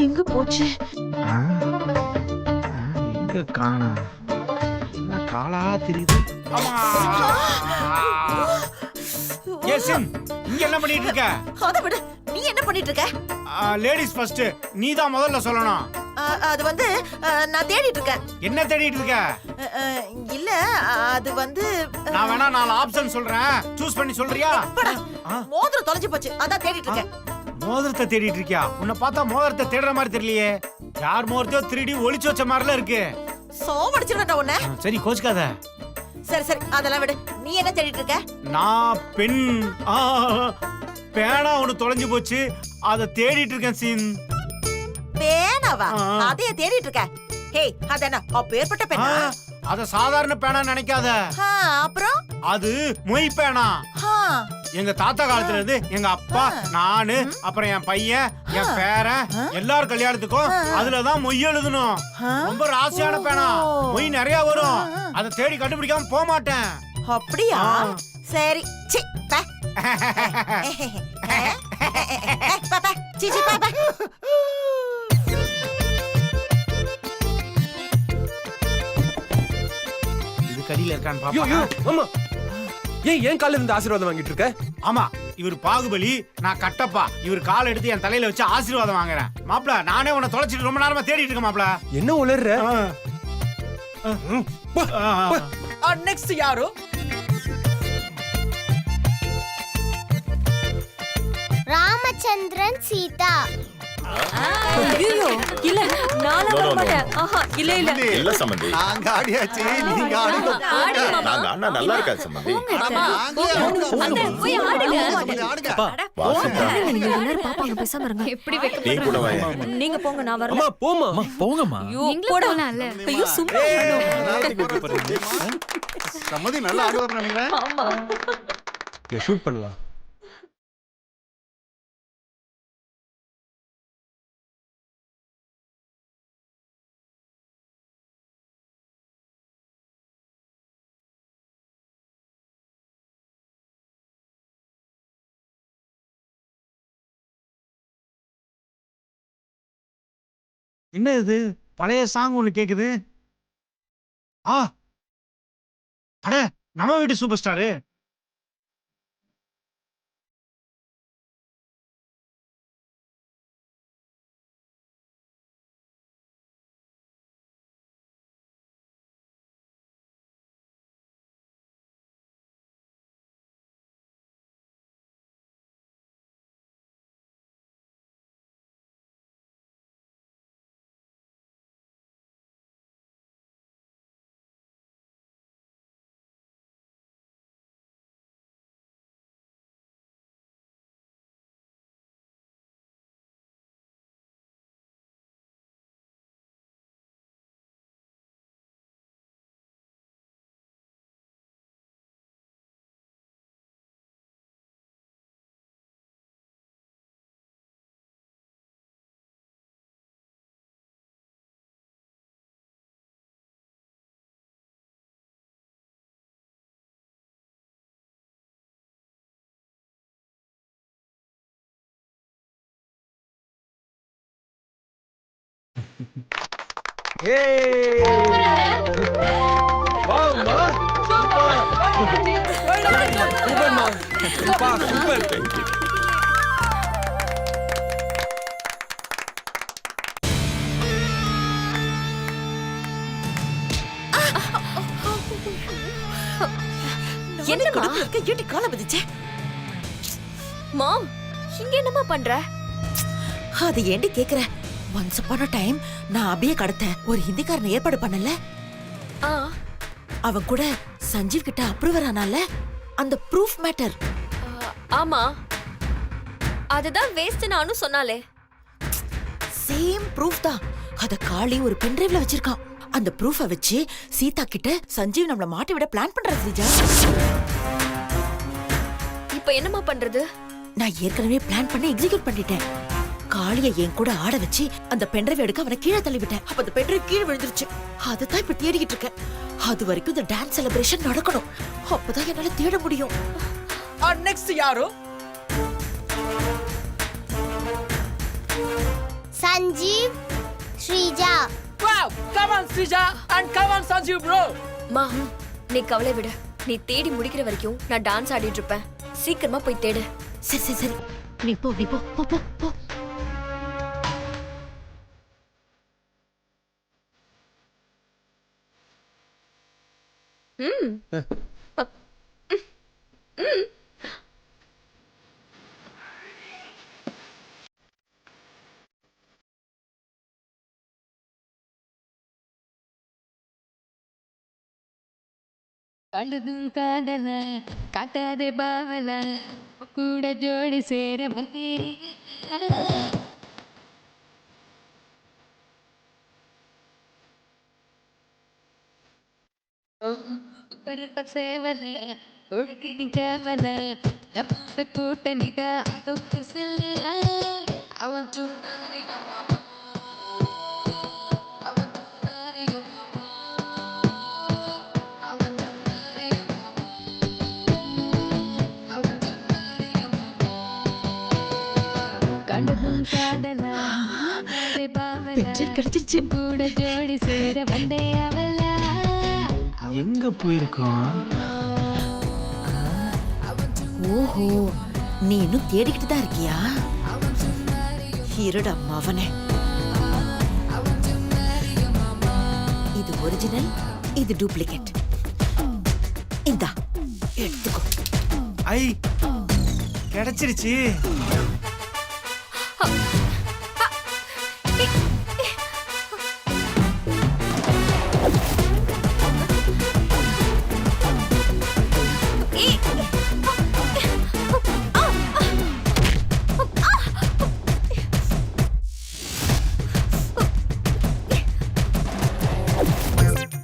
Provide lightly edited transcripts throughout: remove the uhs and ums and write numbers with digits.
எங்க போச்சு? எங்க காணா? என்ன காலா தெரியுது? இங்க என்ன பண்ணிட்டு இருக்க? அத விடு. நீ என்ன பண்ணிட்டு இருக்க? Ladies first. நீ தான் முதல்ல சொல்லணும். அது வந்து நான் தேடிட்டு இருக்கேன். என்ன தேடிட்டு இருக்க? இல்ல அது வந்து நான் வேணா 4 ஆப்ஷன் சொல்றேன். சூஸ் பண்ணி சொல்றியா? மோதிரம் தொலைஞ்சு போச்சு. அதான் தேடிட்டு இருக்கேன். மோதிரத்தை தேடிட்டு இருக்கியா? உன்னை பார்த்தா மோதிரத்தை தேடுற மாதிரி தெரியலையே. யார் மோதிரத்தையோ 3D ஒளிச்சு வச்ச மாதிரில இருக்கு. சோவடிச்சிருவேன்டா உன்னை. சரி கோச்சுக்காத. சரி சரி அதெல்லாம் விடு. நீ என்ன தேடிட்டு இருக்க? நான் பெண் பேனா ஒண்ணு தொலைஞ்சு போச்சு. அத தேடிட்டு இருக்கேன் சீன். பேனாவா? அதையே தேடிட்டு இருக்க? ஹே அதென்ன அப்பேற்பட்ட பேனா? அத சாதாரண பேனா நினைக்காத. அப்புறம் அது மொய் பேனா. எங்க தாத்தா காலத்துல இருந்து எங்க அப்பா, நானு, அப்புறம் என் பையன், என் பேரன் எல்லாரும் கல்யாணத்துக்கும் அதுலதான் மொய் எழுதணும். ரொம்ப ராசியான பேனா. மொய் நிறைய வரும். அதை தேடி கண்டுபிடிக்காம போக மாட்டேன். அப்படியா? சரி சி பா. பாப்பா சிச்சி பாப்பா. இது கடியில இருக்கான்னு பாப்பா. ஆமா. ஏன் கால்ல இருந்து ஆசீர்வாதம் வாங்கிட்டு இருக்க? ஆமா, இவர் பாகுபலி, நான் கட்டப்பா. இவர் கால் எடுத்து என் தலையில வச்சு ஆசீர்வாதம் வாங்குறேன். மாப்ள, நானே உன்னை தொலைச்சிட்டு ரொம்ப நேரமா தேடிட்டு இருக்கேன் மாப்ள. என்ன உளறற? நெக்ஸ்ட் யாரு? ராமச்சந்திரன் சீதா. ஐயோ இல்ல நாளா வர மாட்டேன். ஆஹா இல்ல இல்ல இல்ல சம்பந்தி. நாங்க ஆடியாச்சு, நீங்க ஆடுங்க. நாங்க ஆடினா நல்லா இருக்கா சம்பந்தி? அந்த போய் ஆடுங்க. அப்பா நீங்க எல்லாரும் பாப்பாங்க பேசாம இருங்க. எப்படி வைக்க நீ கூட வா. நீங்க போங்க நான் வரல. அம்மா போமா. போங்கம்மா. ஐயோ போடலாம்ல. ஐயோ சும்மா சம்மதி நல்லா ஆடுவார் நினைக்கிறேன். ஆமா ஷூட் பண்ணலாம். என்ன இது பழைய சாங் ஒண்ணு கேக்குது? அட நம்ம வீட்டு சூப்பர் ஸ்டாரு. ஏய்! வாம்மா. சூப்பர்மா. சூப்பர். என்ன குடுக்கு இருக்க ஏட்டி கால பதிச்சே? மாம் இங்க என்னமா பண்ற? அது ஏண்டி கேக்குற? ஒன்ஸ் upon a time நான் அபிய கடத்த ஒரு ஹிந்திக்காரனை ஏற்பாடு பண்ணல. அவன் கூட சஞ்சீவ் கிட்ட அப்ரூவர் ஆனால அந்த ப்ரூஃப் மேட்டர். ஆமா அதுதான் வேஸ்ட் நானும் சொன்னாலே. சேம் ப்ரூஃப் தான். அத காளி ஒரு பென் டிரைவ்ல வச்சிருக்கான். அந்த ப்ரூஃபை வச்சு சீதா கிட்ட சஞ்சீவ் நம்மள மாட்டி விட பிளான் பண்றாரு ஸ்ரீஜா. இப்போ என்னமா பண்றது? நான் ஏற்கனவே பிளான் பண்ணி எக்ஸிக்யூட் பண்ணிட்டேன். காளியை என் கூட ஆட வச்சு அந்த பென்ட்ரைவ் எடுக்க அவனை கீழே தள்ளி விட்டேன். அப்ப அந்த பென்ட்ரைவ் கீழே விழுந்துருச்சு. அதைத்தான் இப்ப தேடிக்கிட்டு இருக்கேன். அது வரைக்கும் இந்த டான்ஸ் செலிப்ரேஷன் நடக்கணும். அப்பதான் என்னால தேட முடியும். நெக்ஸ்ட் யாரோ? Sanjeev, Shrija. Wow, come on Srija and come on Sanjeev bro. மா நீ கவலை விடு. நீ தேடி முடிக்கிற வரைக்கும் நான் டான்ஸ் ஆடிட்டு இருப்பேன். சீக்கிரமா போய் தேடு. சரி சரி சரி நீ போ போ போ போ ம். கண்டதும் காதல காட்டாத பாவல கூட ஜோடி சேர வந்தே பரப்ப சேவல ஒழுக்கி நிக்கவல நப்ப கூட்ட நிக்க அதுக்கு செல்ல அவன் கண்டதும் காதல பென்ஷன் கிடைச்சிருச்சு கூட ஜோடி சேர வந்தே அவள எங்க போயிருக்கோம்? ஓஹோ நீ இன்னும் தேடிக்கிட்டு தான் இருக்கியா இருடா மவனே இது ஒரிஜினல் இது டூப்ளிகேட் இந்தா எடுத்துக்கோ ஐ கிடைச்சிருச்சு.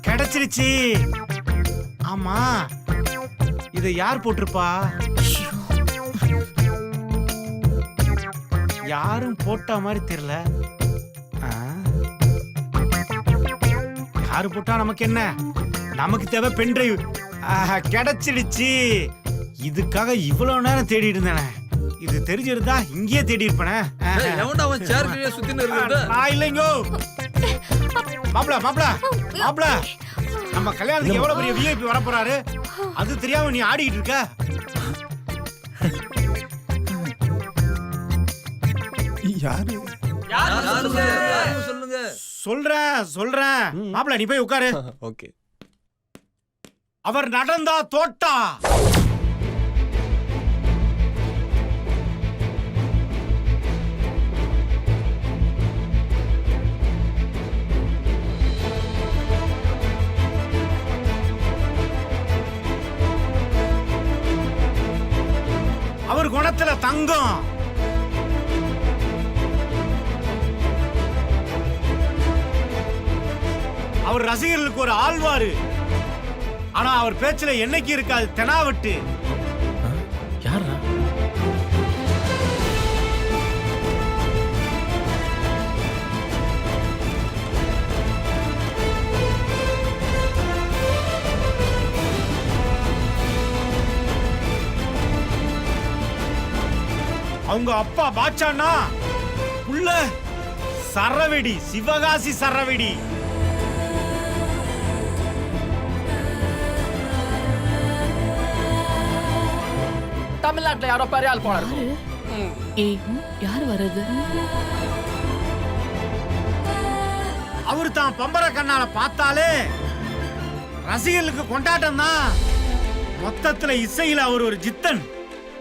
கிடைச்சிருச்சு. ஆமா இத யார் போட்டிருப்பா? யாரும் போட்ட மாதிரி தெரியல. யாரு போட்டா நமக்கு என்ன? நமக்கு தேவை பென்ட்ரைவ். கிடைச்சிடுச்சு. இதுக்காக இவ்வளவு நேரம் தேடிட்டு இருந்தேனே. இது தெரிஞ்சிருந்தா இங்கேயே தேடி இருப்பேனே. நான் இல்லைங்கோ. மாப்ள மாப்ள மாப்ள நம்ம கல்யாணத்துக்கு எவ்வளவு பெரிய விஐபி வர போறாரு அது தெரியாம நீ ஆடிட்டு இருக்க. யாரு? சொல்றேன் மாப்ள நீ போய் உட்காரு. ஓகே. அவர் நடந்தா தோட்டா. அவர் குணத்துல தங்கம். அவர் ரசிகர்களுக்கு ஒரு ஆழ்வாரு. ஆனா அவர் பேச்சுல என்னைக்கு இருக்காது தெனாவட்டு. யாரா? அவங்க அப்பா பாட்சானா புள்ள சரவெடி, சிவகாசி சரவெடி. தமிழ்நாட்டுல யாரோ பெரிய ஆள் போறாரு. யார் வர்றது? அவரு தான் பம்பர கண்ணால பார்த்தாலே ரசிகர்களுக்கு கொண்டாட்டம் தான். மொத்தத்துல இசையில அவர் ஒரு ஜித்தன்.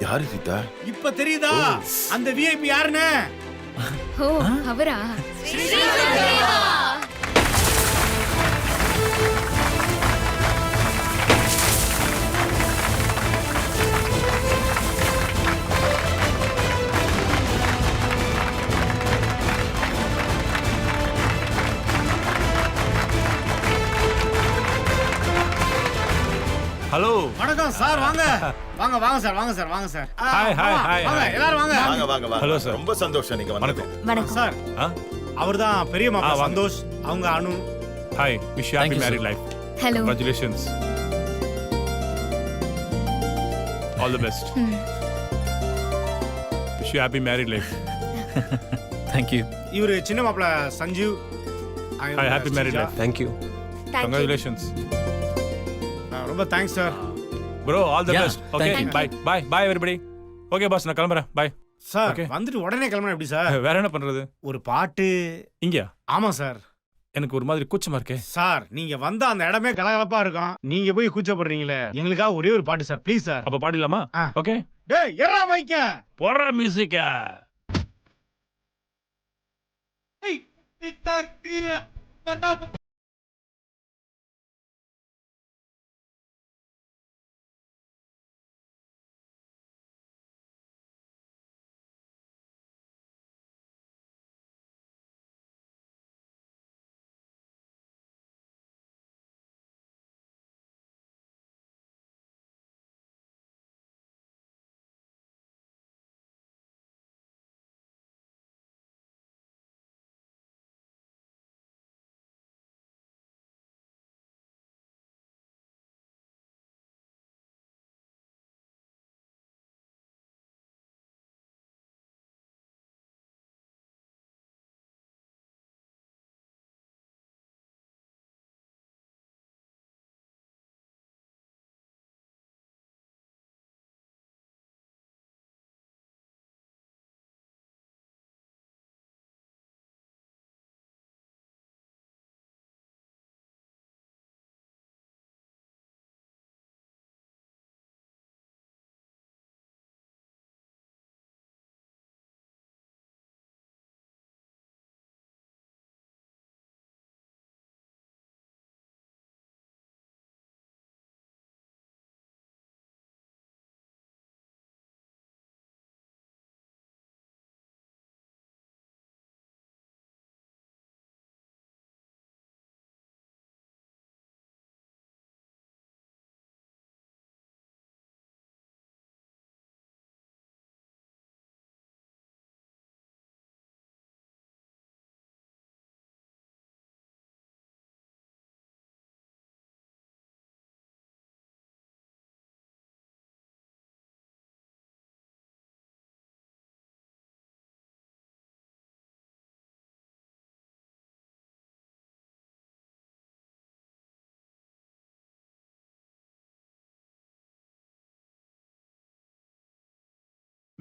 யாரு சீதா? இப்ப தெரியுதா அந்த விஐபி யாருன்னு? ஓ அவரா? ஹலோ. வணக்கம் சார். வாங்க வாங்க வாங்க சார். வாங்க சார். வாங்க சார். Hi hi hi. வாங்க எல்லாரும் வாங்க. வாங்க வாங்க வாங்க. Hello, sir. ரொம்ப சந்தோஷம் நீங்க வந்தது. வணக்கம் சார் ஆ அவர்தான் பெரிய மாப்பிள்ளை வாங்க. சந்தோஷ். அவங்க Anu. Hi. Wish you happy married life. Hello. Congratulations. All the best. Wish you happy married life. Thank you. இவரு சின்ன மாப்பிள்ள Sanjeev. Hi, happy married life. Thank you. Thank you. Congratulations. ரொம்ப thanks sir. Bro all the Yeah, best. Okay thank you. Bye bye bye everybody. Okay boss, நான் கிளம்புறேன். Bye. Sir Okay. வந்துட்டு உடனே கிளம்பணும் எப்படி சார்? வேற என்ன பண்றது? ஒரு பாட்டு. இங்கயா? ஆமா சார். எனக்கு ஒரு மாதிரி கூச்சமா இருக்கே. சார் நீங்க வந்தா அந்த இடமே கலகலப்பா இருக்கும். நீங்க போய் கூச்சப்படுறீங்களே. எங்களுக்காக ஒரே ஒரு பாட்டு சார் ப்ளீஸ் சார். அப்ப பாடிடலாமா? ஆ. ஓகே. டேய் எறா மைக்க. போடுற மியூசிக்கா.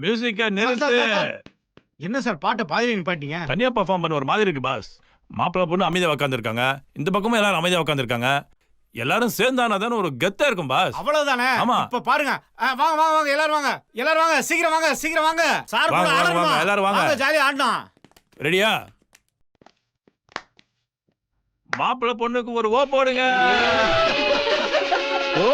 மியூசிக்கா நிறுத்து. என்ன சார் பாட்டை பாதியில நிப்பாட்டீங்க? தனியா பெர்ஃபார்ம் பண்ண ஒரு மாதிரி இருக்கு பாஸ். மாப்பிள்ளை பொண்ணு அமைதியா உட்காந்துருக்காங்க, இந்த பக்கமும் எல்லாரும் அமைதியா உட்காந்துருக்காங்க. எல்லாரும் சேர்ந்தானா தானே ஒரு கெத்தா இருக்கும் பாஸ். அவ்வளவுதானே. ஆமா. இப்ப பாருங்க. வாங்க வாங்க வாங்க எல்லாரும் வாங்க. எல்லாரும் வாங்க. சீக்கிரம் வாங்க. சீக்கிரம் வாங்க. சார் கூட வாங்க, வாங்க, ஆடணுமா? வாங்க, எல்லாரும் வாங்க. ஜாலியா ஆடணும். ரெடியா? மாப்பிள்ளை பொண்ணுக்கு ஒரு ஓ போடுங்க. ஓ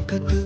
கத்து